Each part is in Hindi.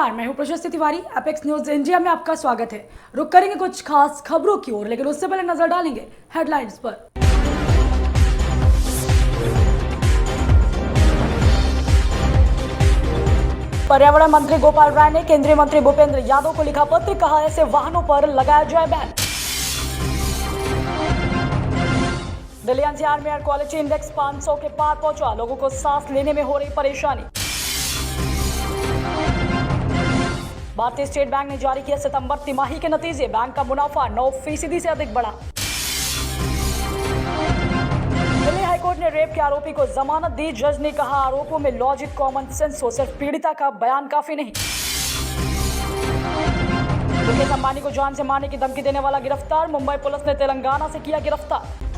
नमस्कार, मैं हूं प्रशस्ति तिवारी। एपेक्स न्यूज इंडिया में आपका स्वागत है। रुक करेंगे कुछ खास खबरों की ओर, लेकिन उससे पहले नजर डालेंगे हेडलाइंस पर। पर्यावरण मंत्री गोपाल राय ने केंद्रीय मंत्री भूपेंद्र यादव को लिखा पत्र, कहा ऐसे वाहनों पर लगाया जाए बैन। दिल्ली एनसीआर में एयर क्वालिटी इंडेक्स 500 के पार पहुंचा, लोगों को सांस लेने में हो रही परेशानी। भारतीय स्टेट बैंक ने जारी किया सितंबर तिमाही के नतीजे, बैंक का मुनाफा 9% से अधिक बढ़ा। दिल्ली हाईकोर्ट ने रेप के आरोपी को जमानत दी, जज ने कहा आरोपों में लॉजिक कॉमन सेंस हो, सिर्फ पीड़िता का बयान काफी नहीं। मुकेश अंबानी को जान से मारने की धमकी देने वाला गिरफ्तार, मुंबई पुलिस ने तेलंगाना से किया गिरफ्तार।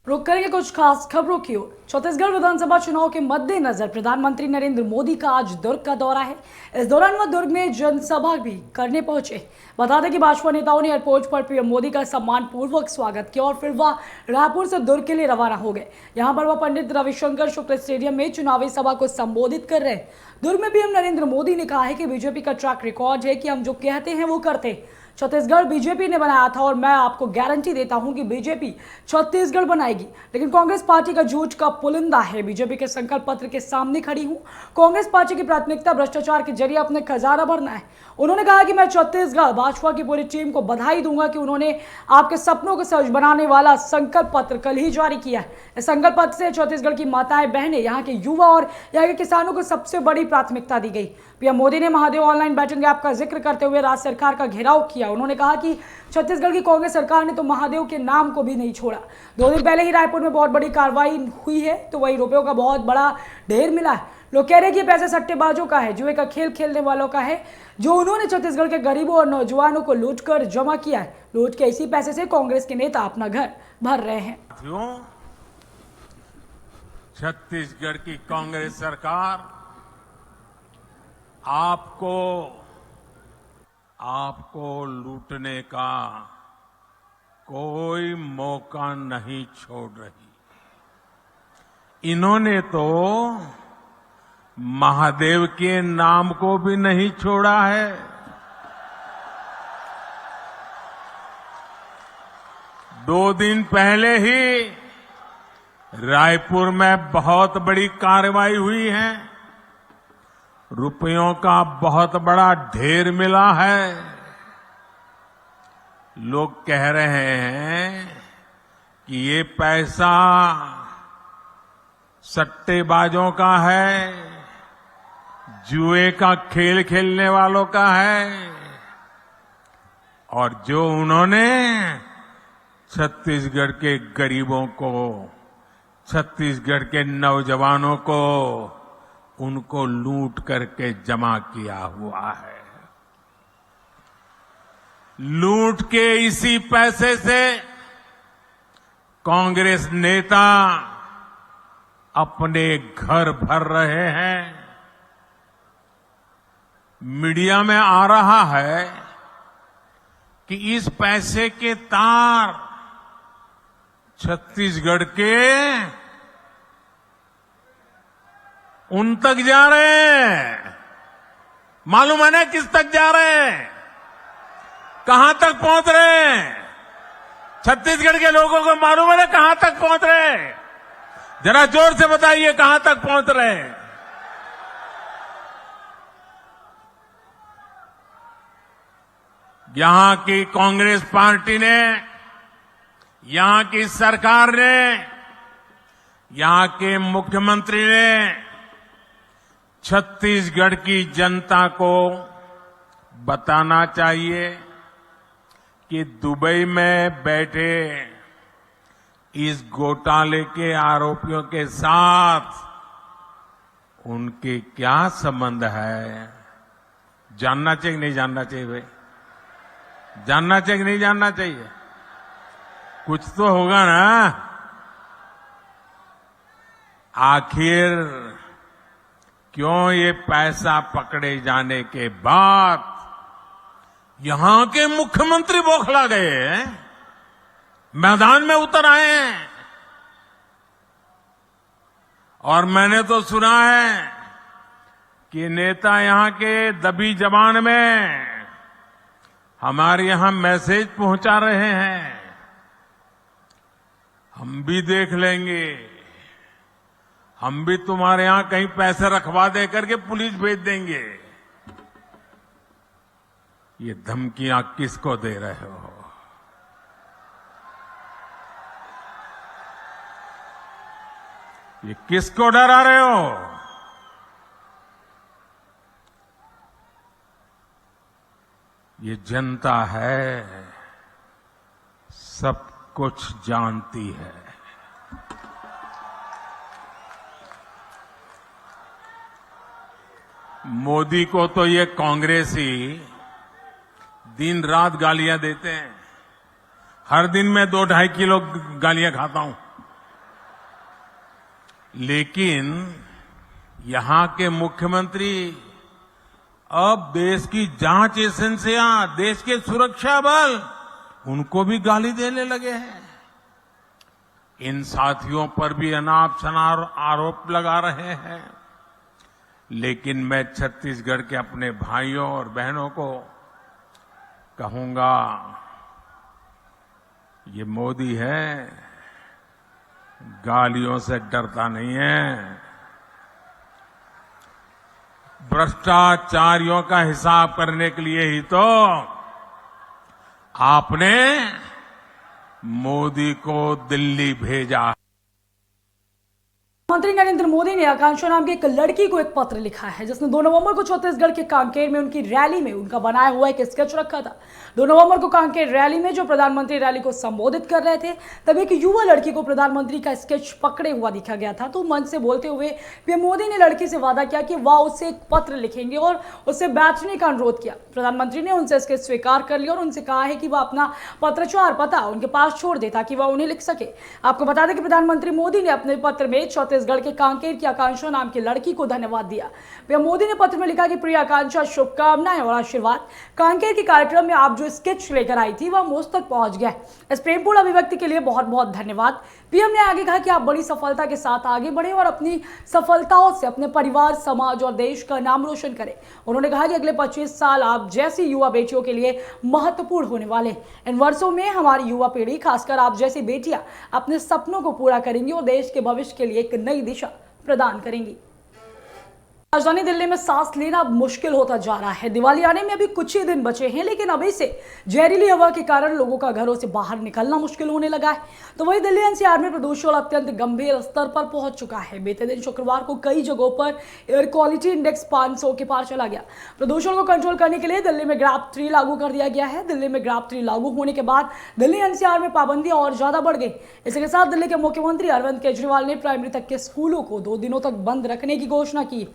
रुक करेंगे कुछ खास खबरों की ओर। छत्तीसगढ़ विधानसभा चुनाव के मद्देनजर प्रधानमंत्री नरेंद्र मोदी का आज दुर्ग का दौरा है। इस दौरान वह दुर्ग में जनसभा भी करने पहुंचे। बता दें कि भाजपा नेताओं ने एयरपोर्ट पर पीएम मोदी का सम्मान पूर्वक स्वागत किया और फिर वह रायपुर से दुर्ग के लिए रवाना हो गए। यहां पर वह पंडित रविशंकर शुक्ल स्टेडियम में चुनावी सभा को संबोधित कर रहे हैं। दुर्ग में पीएम नरेंद्र मोदी ने कहा है कि बीजेपी का ट्रैक रिकॉर्ड है कि हम जो कहते हैं वो करते। छत्तीसगढ़ बीजेपी ने बनाया था और मैं आपको गारंटी देता हूं कि बीजेपी छत्तीसगढ़ बनाएगी, लेकिन कांग्रेस पार्टी का झूठ का पुलिंदा है। बीजेपी के संकल्प पत्र के सामने खड़ी हूं। कांग्रेस पार्टी की प्राथमिकता भ्रष्टाचार के जरिए अपने खजाना भरना है। उन्होंने कहा कि मैं छत्तीसगढ़ भाजपा की पूरी टीम को बधाई दूंगा कि उन्होंने आपके सपनों को सच बनाने वाला संकल्प पत्र कल ही जारी किया है। इस संकल्प पत्र से छत्तीसगढ़ की माताएं बहनें, यहाँ के युवा और यहाँ के किसानों को सबसे बड़ी प्राथमिकता दी गई। पीएम मोदी ने महादेव ऑनलाइन बैठक ऐप का जिक्र करते हुए राज्य सरकार का घेराव किया। उन्होंने कहा कि छत्तीसगढ़ की कांग्रेस सरकार ने तो महादेव के नाम को भी नहीं छोड़ा। 2 दिन पहले ही रायपुर में बहुत बड़ी कार्रवाई हुई है, तो वही रुपयों का बहुत बड़ा ढेर मिला है। लोग कह रहे हैं कि पैसे सट्टेबाजों का है, जुए का खेल खेलने वालों का है, जो उन्होंने छत्तीसगढ़ के गरीबों और नौजवानों को लूट कर जमा किया है। लूट के इसी पैसे से कांग्रेस के नेता अपना घर भर रहे हैं। छत्तीसगढ़ की कांग्रेस सरकार आपको लूटने का कोई मौका नहीं छोड़ रही। इन्होंने तो महादेव के नाम को भी नहीं छोड़ा है। दो दिन पहले ही रायपुर में बहुत बड़ी कार्रवाई हुई है। रुपयों का बहुत बड़ा ढेर मिला है। लोग कह रहे हैं कि ये पैसा सट्टेबाजों का है, जुए का खेल खेलने वालों का है, और जो उन्होंने छत्तीसगढ़ के गरीबों को, छत्तीसगढ़ के नौजवानों को, उनको लूट करके जमा किया हुआ है। लूट के इसी पैसे से कांग्रेस नेता अपने घर भर रहे हैं। मीडिया में आ रहा है कि इस पैसे के तार छत्तीसगढ़ के उन तक जा रहे हैं। मालूम है ना किस तक जा रहे हैं, कहां तक पहुंच रहे हैं? छत्तीसगढ़ के लोगों को मालूम है ना कहां तक पहुंच रहे हैं? जरा जोर से बताइए कहां तक पहुंच रहे हैं। यहां की कांग्रेस पार्टी ने, यहां की सरकार ने, यहां के मुख्यमंत्री ने छत्तीसगढ़ की जनता को बताना चाहिए कि दुबई में बैठे इस घोटाले के आरोपियों के साथ उनके क्या संबंध है। जानना चाहिए नहीं जानना चाहिए भाई? जानना चाहिए नहीं जानना चाहिए? कुछ तो होगा ना। आखिर क्यों ये पैसा पकड़े जाने के बाद यहां के मुख्यमंत्री बौखला गए हैं, मैदान में उतर आए हैं? और मैंने तो सुना है कि नेता यहां के दबी जबान में हमारे यहां मैसेज पहुंचा रहे हैं। हम भी देख लेंगे, हम भी तुम्हारे यहां कहीं पैसे रखवा दे करके पुलिस भेज देंगे। ये धमकियां किसको दे रहे हो? ये किसको डरा रहे हो? ये जनता है, सब कुछ जानती है। मोदी को तो ये कांग्रेसी दिन रात गालियां देते हैं। हर दिन मैं 2-2.5 किलो गालियां खाता हूं, लेकिन यहां के मुख्यमंत्री अब देश की जांच एजेंसियां, देश के सुरक्षा बल, उनको भी गाली देने लगे हैं। इन साथियों पर भी अनाप शनाप आरोप लगा रहे हैं। लेकिन मैं छत्तीसगढ़ के अपने भाइयों और बहनों को कहूंगा, ये मोदी है, गालियों से डरता नहीं है। भ्रष्टाचारियों का हिसाब करने के लिए ही तो आपने मोदी को दिल्ली भेजा। प्रधानमंत्री नरेंद्र मोदी ने आकांक्षा नाम की एक लड़की को एक पत्र लिखा है, जिसने 2 नवंबर को छत्तीसगढ़ के कांकेर में उनकी रैली में उनका बनाया हुआ एक स्केच रखा था। 2 नवंबर को कांकेर रैली में जो प्रधानमंत्री रैली को संबोधित कर रहे थे, तब एक युवा लड़की को प्रधानमंत्री का स्केच पकड़े हुआ दिखा गया था। तो मंच से बोलते हुए पीएम मोदी ने लड़की से वादा किया कि वह उसे एक पत्र लिखेंगे और उससे बैठने का अनुरोध किया। प्रधानमंत्री ने उनसे स्केच स्वीकार कर लिया और उनसे कहा है कि वह अपना पत्राचार पता उनके पास छोड़ दे ताकि वह उन्हें लिख सके। आपको बता दें कि प्रधानमंत्री मोदी ने अपने पत्र में छत्तीसगढ़ के कांकेर की आकांक्षा नाम की लड़की को धन्यवाद दिया। पीएम मोदी ने पत्र में लिखा कि प्रिय आकांक्षा, शुभकामनाएं और आशीर्वाद। कांकेर के कार्यक्रम में आप जो स्केच लेकर आई थी वह मुझ तक पहुंच गया। इस प्रेमपूर्ण अभिव्यक्ति के लिए बहुत बहुत धन्यवाद। पीएम ने आगे कहा कि आप बड़ी सफलता के साथ आगे बढ़े और अपनी सफलताओं से अपने परिवार, समाज और देश का नाम रोशन करें। उन्होंने कहा कि अगले 25 साल आप जैसी युवा बेटियों के लिए महत्वपूर्ण होने वाले। इन वर्षों में हमारी युवा पीढ़ी, खासकर आप जैसी बेटियां, अपने सपनों को पूरा करेंगी और देश के भविष्य के लिए एक नई दिशा प्रदान करेंगी। राजधानी दिल्ली में सांस लेना मुश्किल होता जा रहा है। दिवाली आने में अभी कुछ ही दिन बचे हैं, लेकिन अभी से जहरीली हवा के कारण लोगों का घरों से बाहर निकलना मुश्किल होने लगा है। तो वही दिल्ली एनसीआर में प्रदूषण अत्यंत गंभीर स्तर पर पहुंच चुका है। बीते दिन शुक्रवार को कई जगहों पर एयर क्वालिटी इंडेक्स 500 के पार चला गया। प्रदूषण को कंट्रोल करने के लिए दिल्ली में ग्राफ 3 लागू कर दिया गया है। दिल्ली में ग्राफ 3 लागू होने के बाद दिल्ली एनसीआर में पाबंदियां और ज्यादा बढ़ गई। इसके साथ दिल्ली के मुख्यमंत्री अरविंद केजरीवाल ने प्राइमरी तक के स्कूलों को 2 दिनों तक बंद रखने की घोषणा की।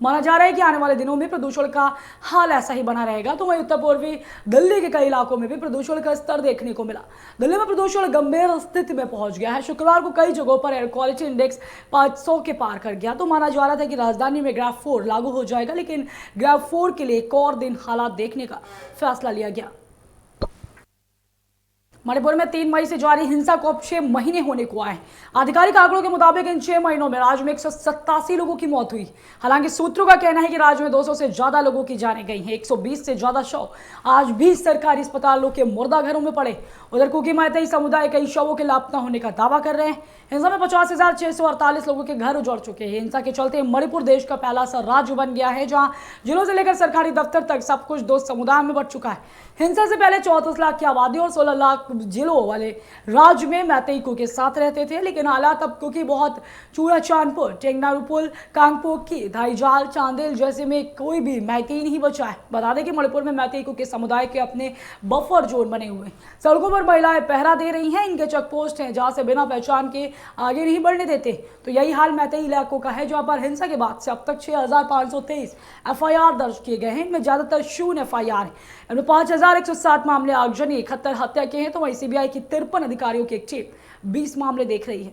माना जा रहा है कि आने वाले दिनों में प्रदूषण का हाल ऐसा ही बना रहेगा। तो वहीं उत्तर पूर्वी दिल्ली के कई इलाकों में भी प्रदूषण का स्तर देखने को मिला। दिल्ली में प्रदूषण गंभीर स्थिति में पहुंच गया है। शुक्रवार को कई जगहों पर एयर क्वालिटी इंडेक्स 500 के पार कर गया। तो माना जा रहा था कि राजधानी में ग्राफ 4 लागू हो जाएगा, लेकिन ग्राफ 4 के लिए एक और दिन हालात देखने का फैसला लिया गया। मणिपुर में 3 मई से जारी हिंसा को अब 6 महीने होने को आए। आधिकारिक आंकड़ों के मुताबिक इन 6 महीनों में राज्य में 187 लोगों की मौत हुई। हालांकि सूत्रों का कहना है कि राज्य में 200 से ज्यादा लोगों की जानें गई हैं। 120 से ज्यादा शव आज भी सरकारी अस्पतालों के मुर्दा घरों में पड़े। उधर कुकी मैतेई समुदाय कई शवों के लापता होने का दावा कर रहे हैं। हिंसा में 50,648 लोगों के घर उजड़ चुके हैं। हिंसा के चलते मणिपुर देश का पहला सा राज्य बन गया है जहां जिलों से लेकर सरकारी दफ्तर तक सब कुछ 2 समुदाय में बंट चुका है। हिंसा से पहले 34 लाख की आबादी और 16 लाख जिलों वाले राज्य में मैतेई कुकी साथ रहते थे, लेकिन हालात अब कुकी बहुत चूड़ा चांदपुर, टेंगनारुपुल, कांगपोकी, धाईजाल, चांदेल जैसे में कोई भी मैतेई नहीं बचा है। बता दें कि मणिपुर में मैतेई कुकी समुदाय के अपने बफर जोन बने हुए हैं। सड़कों पर महिलाएं पहरा दे रही हैं। इनके चेक पोस्ट हैं जहां से बिना पहचान के आगे नहीं बढ़ने देते। तो यही हाल मैतेई इलाकों का है, जहां पर हिंसा के बाद से अब तक 6,523 FIR दर्ज किए गए हैं। इनमें ज्यादातर शून्य FIR है। इनमें 5,107 मामले आगजनी, 71 हत्या के हैं। तो वहीं CBI की 53 अधिकारियों की एक टीम 20 मामले देख रही है।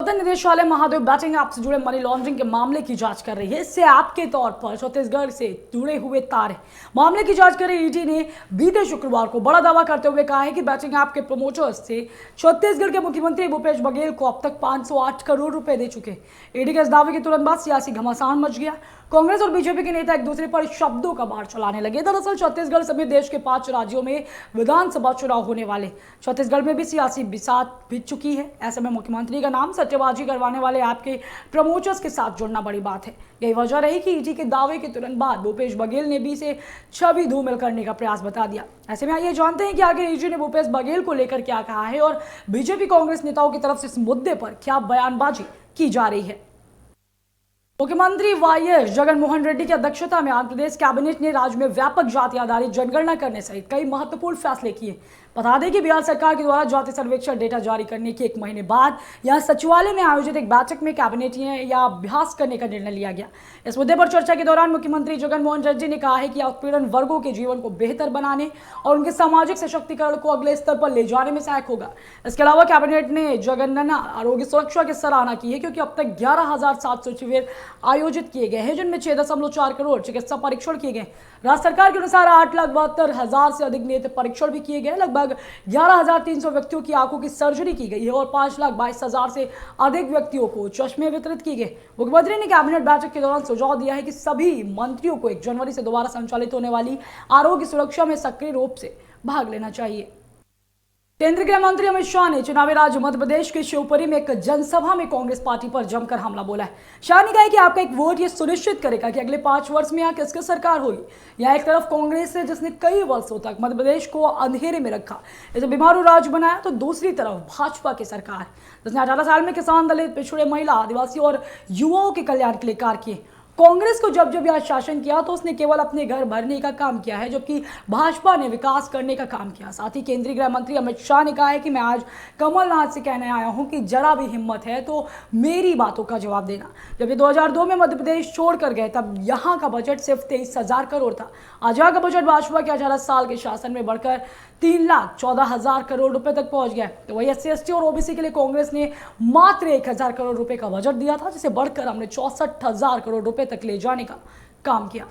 प्रवर्तन निदेशालय महादेव बैटिंग ऐप से जुड़े मनी लॉन्ड्रिंग के मामले की जांच कर रही है। इससे ऐप के तौर पर छत्तीसगढ़ से जुड़े हुए तार हैं। मामले की जांच कर रही ईडी ने बीते शुक्रवार को बड़ा दावा करते हुए कहा है कि बैटिंग ऐप के प्रमोटर्स से छत्तीसगढ़ के मुख्यमंत्री भूपेश बघेल को अब तक 508 करोड़ रुपए दे चुके। ईडी के इस दावे के तुरंत बाद सियासी घमासान मच गया। कांग्रेस और बीजेपी के नेता एक दूसरे पर शब्दों का बाढ़ चलाने लगे। दरअसल छत्तीसगढ़ समेत देश के 5 राज्यों में विधानसभा चुनाव होने वाले। छत्तीसगढ़ में भी सियासी बिसात बीत चुकी है। ऐसे में मुख्यमंत्री का नाम सट्टेबाजी करवाने वाले ऐप के प्रमोटर्स के साथ जुड़ना बड़ी बात है। यही वजह रही कि ईडी के दावे के तुरंत बाद भूपेश बघेल ने भी इसे छवि धूमिल करने का प्रयास बता दिया। ऐसे में आइए जानते हैं कि आखिर ईडी ने भूपेश बघेल को लेकर क्या कहा है और बीजेपी कांग्रेस नेताओं की तरफ से इस मुद्दे पर क्या बयानबाजी की जा रही है। मुख्यमंत्री वाईएस जगनमोहन रेड्डी की अध्यक्षता में आंध्र प्रदेश कैबिनेट ने राज्य में व्यापक जाति आधारित जनगणना करने सहित कई महत्वपूर्ण फैसले किए। बता दें कि बिहार सरकार के द्वारा जाति सर्वेक्षण डेटा जारी करने के 1 महीने बाद यहां सचिवालय में आयोजित एक बैठक में कैबिनेट ने यह अभ्यास करने का निर्णय लिया गया। इस मुद्दे पर चर्चा के दौरान मुख्यमंत्री जगनमोहन रेड्डी ने कहा है कि उत्पीड़न वर्गों के जीवन को बेहतर बनाने और उनके सामाजिक सशक्तिकरण को अगले स्तर पर ले जाने में सहायक होगा। इसके अलावा कैबिनेट ने जनगणना आरोग्य सुरक्षा की सराहना की है, क्योंकि अब तक 11,700 शिविर आयोजित किए गए हैं, जिनमें 6.4 करोड़ चिकित्सा परीक्षण किए गए। राज्य सरकार के अनुसार 8,72,000 से अधिक नेत्र परीक्षण भी किए गए। लगभग 11,300 व्यक्तियों की आंखों की सर्जरी की गई है और 5,22,000 से अधिक व्यक्तियों को चश्मे वितरित किए गए। मुख्यमंत्री ने कैबिनेट बैठक के दौरान सुझाव दिया है कि सभी मंत्रियों को 1 जनवरी से दोबारा संचालित होने वाली आरोग्य सुरक्षा में सक्रिय रूप से भाग लेना चाहिए। केंद्रीय गृह मंत्री अमित शाह ने चुनावी राज्य मध्य प्रदेश के शिवपुरी में एक जनसभा में कांग्रेस पार्टी पर जमकर हमला बोला है। शाह ने कहा है कि आपका एक वोट ये सुनिश्चित करेगा कि अगले 5 वर्ष में यहाँ किसकी सरकार होगी। यहाँ एक तरफ कांग्रेस है जिसने कई वर्षों तक मध्य प्रदेश को अंधेरे में रखा, इसे बीमारू राज्य बनाया, तो दूसरी तरफ भाजपा की सरकार जिसने 18 साल में किसान, दलित, पिछड़े, महिला, आदिवासी और युवाओं के कल्याण के लिए कार्य किए। कांग्रेस को जब यहाँ शासन किया तो उसने केवल अपने घर भरने का काम किया है, जबकि भाजपा ने विकास करने का काम किया। साथ ही केंद्रीय गृह मंत्री अमित शाह ने कहा है कि मैं आज कमलनाथ से कहने आया हूं कि जरा भी हिम्मत है तो मेरी बातों का जवाब देना। जब ये 2002 में मध्य प्रदेश छोड़कर गए तब यहाँ का बजट सिर्फ 23,000 करोड़ था। आज यहाँ का बजट भाजपा के 18 साल के शासन में बढ़कर 3,14,000 करोड़ रुपए तक पहुंच गया। तो वही SC/ST और OBC के लिए कांग्रेस ने मात्र 1,000 करोड़ रुपए का बजट दिया था, जिसे बढ़कर हमने 64,000 करोड़ रुपए तक ले जाने का काम किया।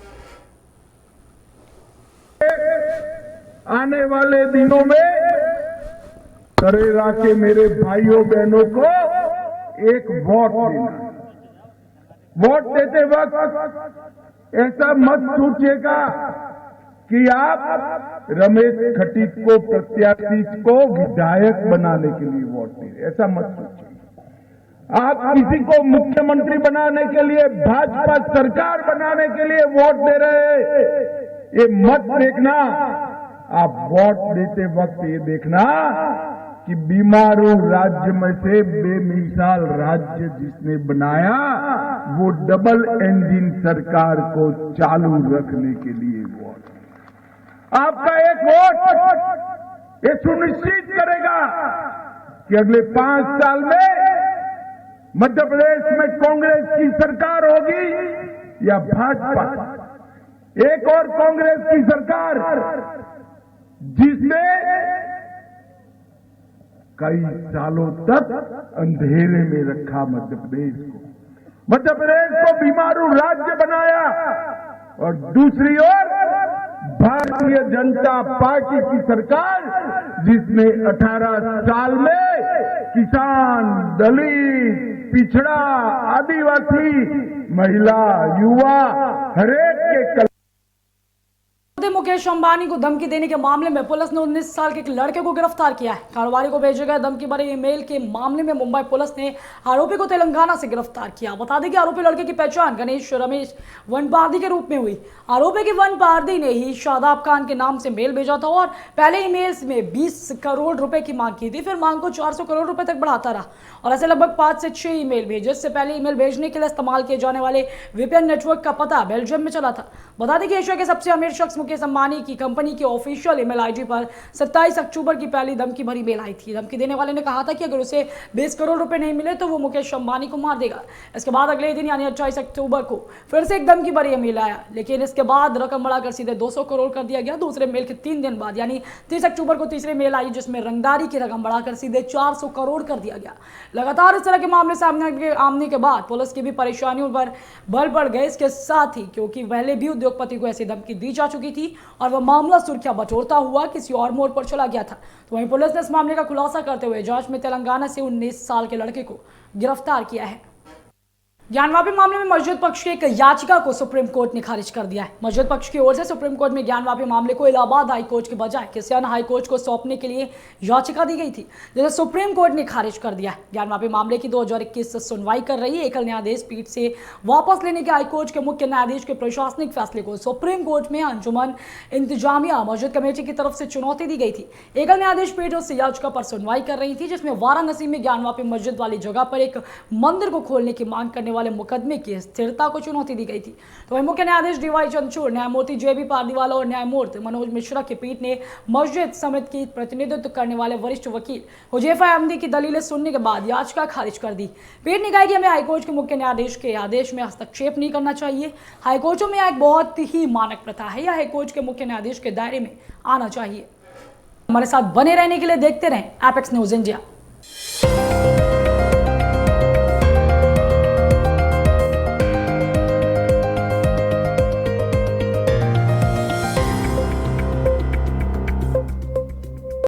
आने वाले दिनों में करेला के मेरे भाइयों बहनों को एक वोट देना। वोट देते वक्त ऐसा मत सोचिएगा कि आप रमेश खटीक को प्रत्याशी को विधायक बनाने के लिए वोट दे, ऐसा मत सोचिए। आप किसी को मुख्यमंत्री बनाने के लिए, भाजपा सरकार बनाने के लिए वोट दे रहे हैं, ये मत देखना। आप वोट देते वक्त ये देखना कि बीमारू राज्य में से बेमिसाल राज्य जिसने बनाया वो डबल इंजन सरकार को चालू रखने के लिए वोट। आपका एक वोट ये सुनिश्चित करेगा कि अगले 5 साल में मध्य प्रदेश में कांग्रेस की सरकार होगी या भाजपा, एक और कांग्रेस की सरकार जिसने कई सालों तक अंधेरे में रखा मध्य प्रदेश को बीमारू राज्य बनाया, और दूसरी ओर भारतीय जनता पार्टी की सरकार जिसने 18 साल में किसान, दलित, पिछड़ा, आदिवासी, महिला, युवा हरेक के मुकेश अंबानी को धमकी देने के मामले में पुलिस ने 19 साल के एक लड़के को गिरफ्तार किया है। कारोबारी को भेजे गए धमकी भरे ईमेल के मामले में मुंबई पुलिस ने आरोपी को तेलंगाना से गिरफ्तार किया। बता दें कि आरोपी लड़के की पहचान गणेश रमेश वनपार्दी के रूप में हुई। आरोपी के वनपार्दी ने ही शादाब खान के नाम से मेल भेजा था और पहले ईमेल्स में 20 करोड़ रुपए की मांग की थी, फिर मांग को 400 करोड़ रुपए तक बढ़ाता रहा और ऐसे लगभग 5 से 6 ईमेल भेजे। इससे पहले ईमेल भेजने के लिए इस्तेमाल किए जाने वाले VPN नेटवर्क का पता बेल्जियम में चला था। बता दें कि एशिया के सबसे अमीर शख्स मुकेश मुकेश अंबानी की कंपनी के ऑफिशियल ईमेल आईडी पर 27 अक्टूबर की पहली धमकी भरी मेल आई थी। धमकी देने वाले ने कहा था कि अगर उसे 20 करोड़ रुपए नहीं मिले तो वो मुकेश अंबानी को मार देगा। इसके बाद अगले दिन यानी 28 अक्टूबर को फिर से एक धमकी भरी मेल आया, लेकिन इसके बाद रकम बढ़ाकर सीधे 200 करोड़ कर दिया गया। दूसरे मेल के 3 दिन बाद यानी 30 अक्टूबर को तीसरी मेल आई, जिसमें रंगदारी की रकम बढ़ाकर सीधे 400 करोड़ कर दिया गया। लगातार इस तरह के मामले सामने आने के बाद पुलिस की भी परेशानियों पर बल बढ़ गए। इसके साथ ही क्योंकि पहले भी उद्योगपति को ऐसी धमकी दी जा चुकी थी और वह मामला सुर्खियां बटोरता हुआ किसी और मोड़ पर चला गया था, तो वहीं पुलिस ने इस मामले का खुलासा करते हुए जांच में तेलंगाना से 19 साल के लड़के को गिरफ्तार किया है। ज्ञानवापी मामले में मस्जिद पक्ष की एक याचिका को सुप्रीम कोर्ट ने खारिज कर दिया है। मस्जिद पक्ष की ओर से सुप्रीम कोर्ट में ज्ञानवापी मामले को इलाहाबाद हाई कोर्ट के बजाय किसी अन्य हाई कोर्ट को सौंपने के लिए याचिका दी गई थी, जिसे सुप्रीम कोर्ट ने खारिज कर दिया है। ज्ञानवापी मामले की 2021 से सुनवाई कर रही एकल न्यायाधीश पीठ से वापस लेने के हाई कोर्ट के मुख्य न्यायाधीश के प्रशासनिक फैसले को सुप्रीम कोर्ट में अंजुमन इंतजामिया मस्जिद कमेटी की तरफ से चुनौती दी गई थी। एकल न्यायाधीश पीठ उस याचिका पर सुनवाई कर रही थी, जिसमें वाराणसी में ज्ञानवापी मस्जिद वाली जगह पर एक मंदिर को खोलने की मांग करने वाले मुकदमे की स्थिरता को चुनौती दी गई थी। तो वही मुख्य न्यायाधीश डीवाई चंद्रचूड़, न्यायमूर्ति जेबी पारदीवाला और न्यायमूर्ति मनोज मिश्रा की पीठ ने मस्जिद समिति की प्रतिनिधित्व करने वाले वरिष्ठ वकील हुजैफा अहमदी की दलीलें सुनने के बाद याचिका खारिज कर दी। पीठ ने कहा कि हमें हाईकोर्ट के मुख्य न्यायाधीश के आदेश में हस्तक्षेप नहीं करना चाहिए। हाईकोर्टों में एक बहुत ही मानक प्रथा है, यह हाईकोर्ट के मुख्य न्यायाधीश के दायरे में आना चाहिए। हमारे साथ बने रहने के लिए देखते रहें एपेक्स न्यूज इंडिया।